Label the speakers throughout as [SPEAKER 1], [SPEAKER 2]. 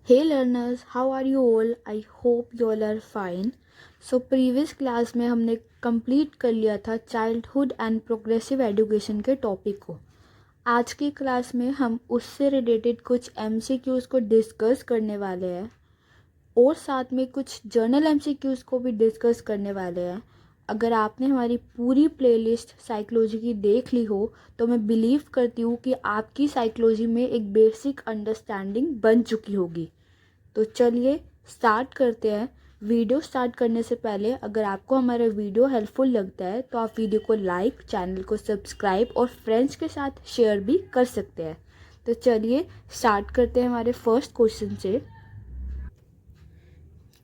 [SPEAKER 1] Hey learners, how are you all? I hope you all are fine. So previous class में हमने complete कर लिया था childhood and progressive education के topic को। आज की क्लास में हम उससे रिलेटेड कुछ एमसीक्यूज़ को डिस्कस करने वाले हैं और साथ में कुछ जर्नल एमसीक्यूज़ को भी डिस्कस करने वाले हैं। अगर आपने हमारी पूरी प्लेलिस्ट साइकोलॉजी की देख ली हो तो मैं बिलीव करती हूँ कि आपकी साइकोलॉजी में एक बेसिक अंडरस्टैंडिंग बन चुकी होगी। तो चलिए स्टार्ट करते हैं। वीडियो स्टार्ट करने से पहले अगर आपको हमारा वीडियो हेल्पफुल लगता है तो आप वीडियो को लाइक, चैनल को सब्सक्राइब और फ्रेंड्स के साथ शेयर भी कर सकते हैं। तो चलिए स्टार्ट करते हैं हमारे फर्स्ट क्वेश्चन से।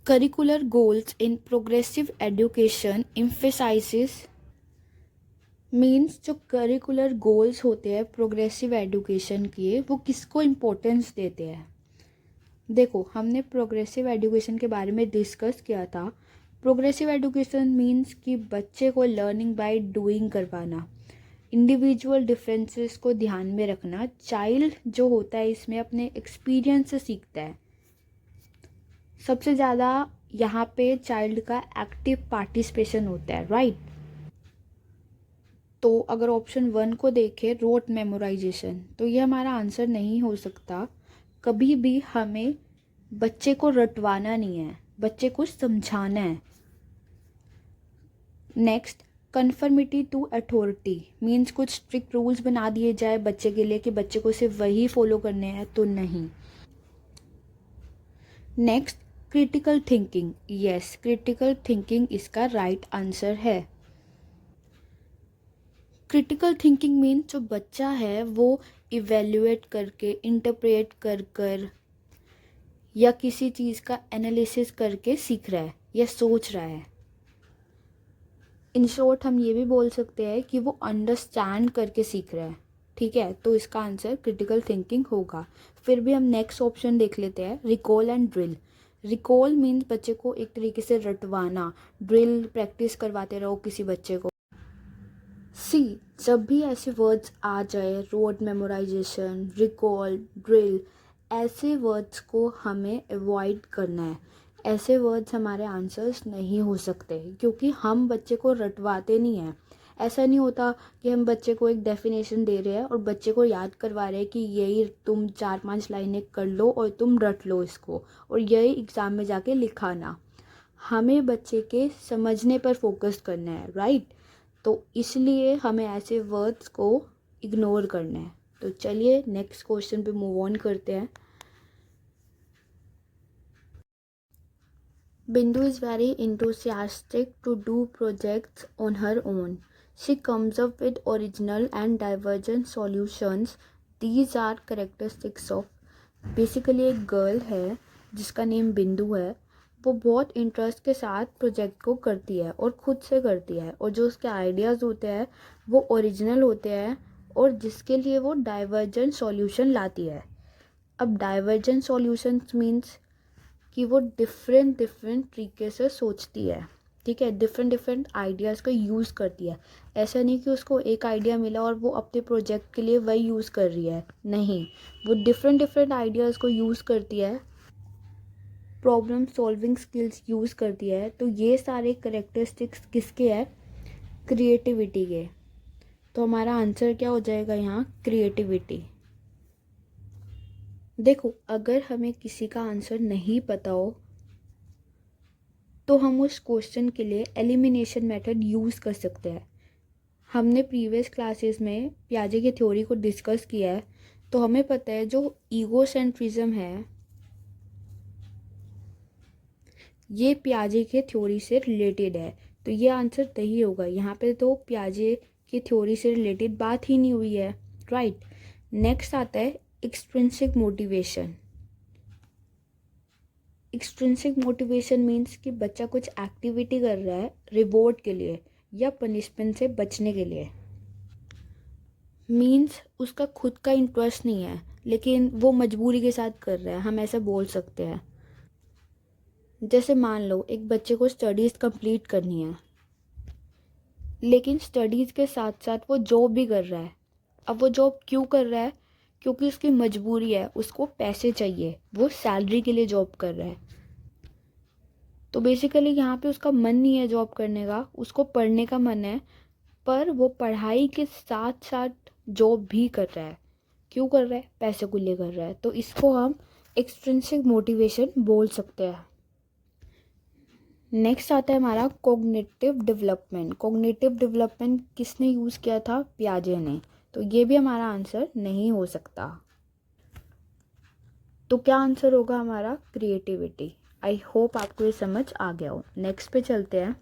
[SPEAKER 1] Curricular goals in progressive education emphasises means जो करिकुलर गोल्स होते हैं प्रोग्रेसिव एजुकेशन के वो किसको इम्पोर्टेंस देते हैं। देखो, हमने प्रोग्रेसिव एजुकेशन के बारे में डिस्कस किया था। प्रोग्रेसिव एजुकेशन मीन्स कि बच्चे को लर्निंग बाय डूइंग करवाना, इंडिविजुअल डिफरेंसेस को ध्यान में रखना। चाइल्ड जो होता है इसमें अपने एक्सपीरियंस से सीखता है। सबसे ज़्यादा यहाँ पे चाइल्ड का एक्टिव पार्टिसिपेशन होता है, राइट। तो अगर ऑप्शन 1 को देखें, रोट मेमोराइजेशन, तो ये हमारा आंसर नहीं हो सकता। कभी भी हमें बच्चे को रटवाना नहीं है, बच्चे को समझाना है। Next, conformity to authority means कुछ स्ट्रिक्ट रूल्स बना दिए जाए बच्चे के लिए कि बच्चे को सिर्फ वही फॉलो करने हैं, तो नहीं। Next, critical thinking, yes critical thinking इसका राइट आंसर है। क्रिटिकल थिंकिंग मीन जो बच्चा है वो इवेल्युएट करके, इंटरप्रेट कर कर या किसी चीज़ का एनालिसिस करके सीख रहा है या सोच रहा है। इन शॉर्ट हम ये भी बोल सकते हैं कि वो अंडरस्टैंड करके सीख रहा है। ठीक है, तो इसका आंसर क्रिटिकल थिंकिंग होगा। फिर भी हम नेक्स्ट ऑप्शन देख लेते हैं, recall and drill. Recall means बच्चे को एक तरीके से रटवाना, ड्रिल प्रैक्टिस करवाते रहो किसी बच्चे को। सी, जब भी ऐसे वर्ड्स आ जाए, रोड मेमोराइजेशन, रिकॉल, ड्रिल, ऐसे वर्ड्स को हमें अवॉइड करना है। ऐसे वर्ड्स हमारे आंसर्स नहीं हो सकते क्योंकि हम बच्चे को रटवाते नहीं हैं। ऐसा नहीं होता कि हम बच्चे को एक डेफिनेशन दे रहे हैं और बच्चे को याद करवा रहे हैं कि यही तुम 4-5 लाइनें कर लो और तुम रट लो इसको और यही एग्ज़ाम में जाके लिखाना। हमें बच्चे के समझने पर फोकस करना है, राइट। तो इसलिए हमें ऐसे वर्ड्स को इग्नोर करना है। तो चलिए नेक्स्ट क्वेश्चन पे मूव ऑन करते हैं। Bindu is very enthusiastic to do projects on her own. She comes up with original and divergent solutions. These are characteristics of, basically एक गर्ल है जिसका नेम बिंदु है। वो बहुत इंटरेस्ट के साथ प्रोजेक्ट को करती है और ख़ुद से करती है, और जो उसके आइडियाज़ होते हैं वो ओरिजिनल होते हैं और जिसके लिए वो डाइवर्जेंट सॉल्यूशन लाती है। अब डाइवर्जेंट सॉल्यूशंस मीन्स कि वो डिफरेंट तरीके से सोचती है। ठीक है, डिफरेंट आइडियाज़ का यूज़ करती है। ऐसा नहीं कि उसको एक आइडिया मिला और वो अपने प्रोजेक्ट के लिए वही यूज़ कर रही है, नहीं, वो डिफरेंट आइडियाज़ को यूज़ करती है, प्रॉब्लम सॉल्विंग स्किल्स यूज़ करती है। तो ये सारे करेक्टरिस्टिक्स किसके हैं? क्रिएटिविटी के। तो हमारा आंसर क्या हो जाएगा यहाँ? क्रिएटिविटी। देखो, अगर हमें किसी का आंसर नहीं पता हो तो हम उस क्वेश्चन के लिए एलिमिनेशन मेथड यूज़ कर सकते हैं। हमने प्रीवियस क्लासेस में पियाजे की थ्योरी को डिस्कस किया है, तो हमें पता है जो ईगोसेंट्रिज्म है ये पियाजे के थ्योरी से रिलेटेड है। तो ये आंसर सही होगा। यहाँ पे तो पियाजे की थ्योरी से रिलेटेड बात ही नहीं हुई है, राइट। नेक्स्ट आता है extrinsic motivation. Extrinsic motivation means कि बच्चा कुछ एक्टिविटी कर रहा है रिवॉर्ड के लिए या पनिशमेंट से बचने के लिए। मीन्स उसका खुद का इंटरेस्ट नहीं है लेकिन वो मजबूरी के साथ कर रहा है, हम ऐसा बोल सकते हैं। जैसे मान लो एक बच्चे को स्टडीज़ कंप्लीट करनी है लेकिन स्टडीज़ के साथ साथ वो जॉब भी कर रहा है। अब वो जॉब क्यों कर रहा है? क्योंकि उसकी मजबूरी है, उसको पैसे चाहिए, वो सैलरी के लिए जॉब कर रहा है। तो बेसिकली यहाँ पे उसका मन नहीं है जॉब करने का, उसको पढ़ने का मन है, पर वो पढ़ाई के साथ साथ जॉब भी कर रहा है। क्यों कर रहा है? पैसे को लिए कर रहा है। तो इसको हम एक्सट्रिंसिक मोटिवेशन बोल सकते हैं। नेक्स्ट आता है हमारा कॉग्निटिव डेवलपमेंट। कॉग्निटिव डेवलपमेंट किसने यूज़ किया था? पियाजे ने। तो ये भी हमारा आंसर नहीं हो सकता। तो क्या आंसर होगा हमारा? क्रिएटिविटी। आई होप आपको ये समझ आ गया हो। नेक्स्ट पे चलते हैं।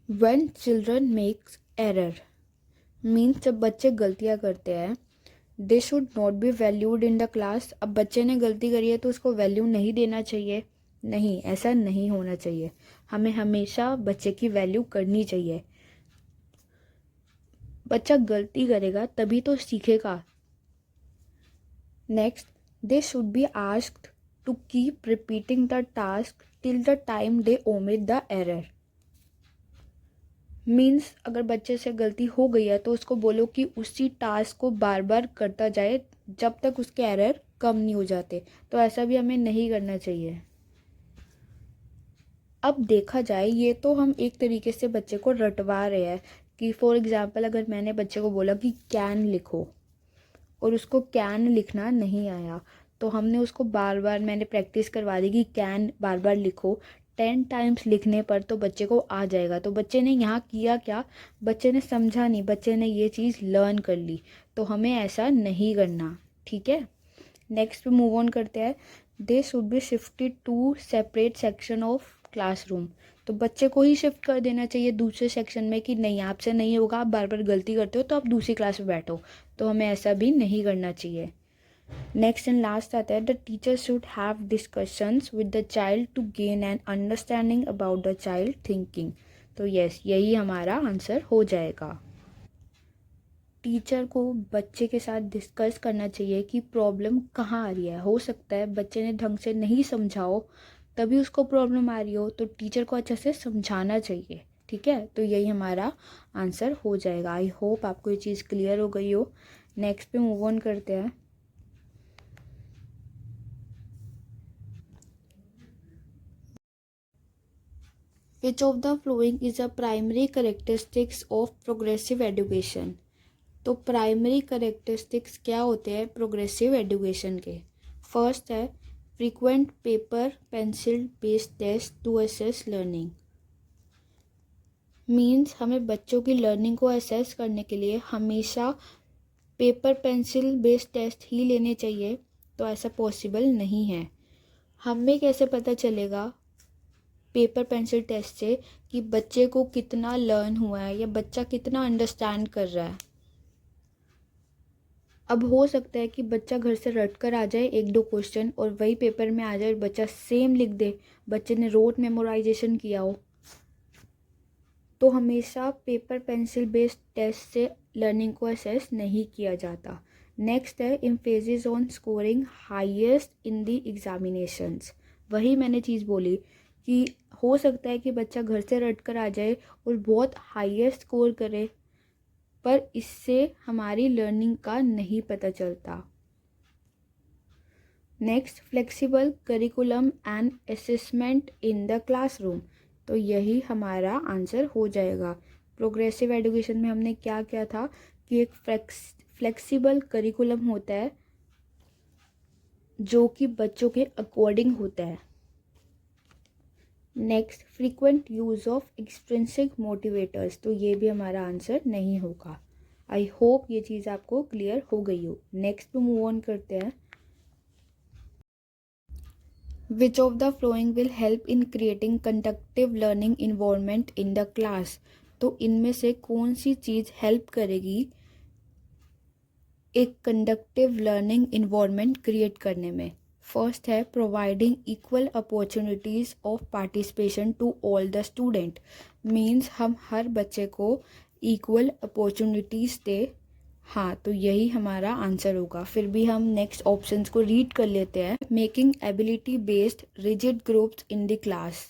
[SPEAKER 1] When children makes error means जब बच्चे गलतियाँ करते हैं, they should not be valued in the class. अब बच्चे ने गलती करी है तो उसको वैल्यू नहीं देना चाहिए? नहीं, ऐसा नहीं होना चाहिए। हमें हमेशा बच्चे की वैल्यू करनी चाहिए। बच्चा गलती करेगा तभी तो सीखेगा। Next, they should be asked to keep repeating the task till the time they omit the error. Means अगर बच्चे से गलती हो गई है तो उसको बोलो कि उसी टास्क को बार बार करता जाए जब तक उसके एरर कम नहीं हो जाते। तो ऐसा भी हमें नहीं करना चाहिए। अब देखा जाए, ये तो हम एक तरीके से बच्चे को रटवा रहे हैं कि फॉर एग्जांपल अगर मैंने बच्चे को बोला कि कैन लिखो और उसको कैन लिखना नहीं आया, तो हमने उसको बार बार मैंने प्रैक्टिस करवा दी कि कैन बार बार लिखो। 10 टाइम्स लिखने पर तो बच्चे को आ जाएगा। तो बच्चे ने यहाँ किया क्या? बच्चे ने समझा नहीं, बच्चे ने ये चीज़ लर्न कर ली। तो हमें ऐसा नहीं करना, ठीक है। नेक्स्ट पे मूव ऑन करते हैं। They should be shifted to separate section of classroom. तो बच्चे को ही शिफ्ट कर देना चाहिए दूसरे सेक्शन में कि नहीं, आपसे नहीं होगा, आप बार बार गलती करते हो, तो आप दूसरी क्लास में बैठो। तो हमें ऐसा भी नहीं करना चाहिए। नेक्स्ट एंड लास्ट आता है, the teacher should have discussions with the child to gain an understanding about the child thinking. तो यस, यही हमारा आंसर हो जाएगा। टीचर को बच्चे के साथ डिस्कस करना चाहिए कि प्रॉब्लम कहाँ आ रही है। हो सकता है बच्चे ने ढंग से नहीं समझाओ तभी उसको प्रॉब्लम आ रही हो, तो टीचर को अच्छे से समझाना चाहिए, ठीक है। तो यही हमारा आंसर हो जाएगा। आई होप आपको ये चीज़ क्लियर हो गई हो। नेक्स्ट पे मूव ऑन करते हैं। Which of the following is a primary characteristics of progressive education. तो प्राइमरी करेक्टरिस्टिक्स क्या होते हैं प्रोग्रेसिव एजुकेशन के? फर्स्ट है frequent paper pencil based test to assess learning. Means हमें बच्चों की लर्निंग को असेस करने के लिए हमेशा पेपर पेंसिल बेस्ड टेस्ट ही लेने चाहिए। तो ऐसा पॉसिबल नहीं है। हमें कैसे पता चलेगा पेपर पेंसिल टेस्ट से कि बच्चे को कितना लर्न हुआ है या बच्चा कितना अंडरस्टैंड कर रहा है? अब हो सकता है कि बच्चा घर से रट कर आ जाए 1-2 क्वेश्चन और वही पेपर में आ जाए और बच्चा सेम लिख दे, बच्चे ने रोट मेमोराइजेशन किया हो। तो हमेशा पेपर पेंसिल बेस्ड टेस्ट से लर्निंग को असेस नहीं किया जाता। नेक्स्ट है emphasis on scoring highest in the examinations. वही मैंने चीज़ बोली कि हो सकता है कि बच्चा घर से रट कर आ जाए और बहुत हाईएस्ट स्कोर करे, पर इससे हमारी लर्निंग का नहीं पता चलता। Next, flexible curriculum and assessment in the classroom. तो यही हमारा आंसर हो जाएगा। प्रोग्रेसिव एजुकेशन में हमने क्या किया था कि एक फ्लेक्सिबल करिकुलम होता है जो कि बच्चों के अकॉर्डिंग होता है। Next, frequent use of extrinsic motivators. तो ये भी हमारा आंसर नहीं होगा। आई होप ये चीज़ आपको क्लियर हो गई हो। नेक्स्ट पे मूव ऑन करते हैं। Which of the flowing will help in creating conductive learning environment in the class. तो इनमें से कौन सी चीज़ हेल्प करेगी एक कंडक्टिव लर्निंग इन्वायरमेंट क्रिएट करने में? फर्स्ट है providing equal opportunities of participation to all the student. Means हम हर बच्चे को इक्वल अपॉर्चुनिटीज़ दे। हाँ, तो यही हमारा आंसर होगा। फिर भी हम नेक्स्ट ऑप्शंस को रीड कर लेते हैं। Making ability based rigid groups in the class.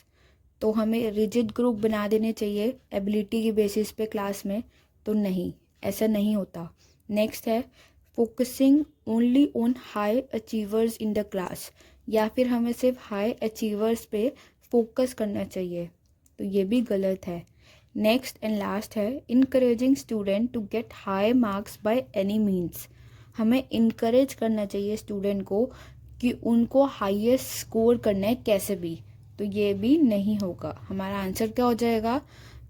[SPEAKER 1] तो हमें रिजिड ग्रुप बना देने चाहिए एबिलिटी की बेसिस पे क्लास में? तो नहीं, ऐसा नहीं होता। नेक्स्ट है focusing only on high achievers in the class, या फिर हमें सिर्फ हाई अचीवर्स पे फोकस करना चाहिए, तो ये भी गलत है। नेक्स्ट एंड लास्ट है encouraging student to get high marks by any means. हमें इनकरेज करना चाहिए स्टूडेंट को कि उनको हाईएस्ट स्कोर करना है कैसे भी, तो ये भी नहीं होगा। हमारा आंसर क्या हो जाएगा?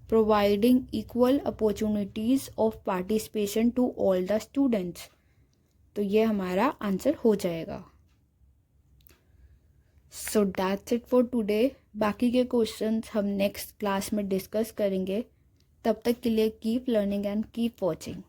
[SPEAKER 1] Providing equal opportunities of participation to all the students, तो ये हमारा आंसर हो जाएगा। So that's it for today. बाकी के क्वेश्चंस हम नेक्स्ट क्लास में डिस्कस करेंगे। तब तक के लिए keep learning and keep watching.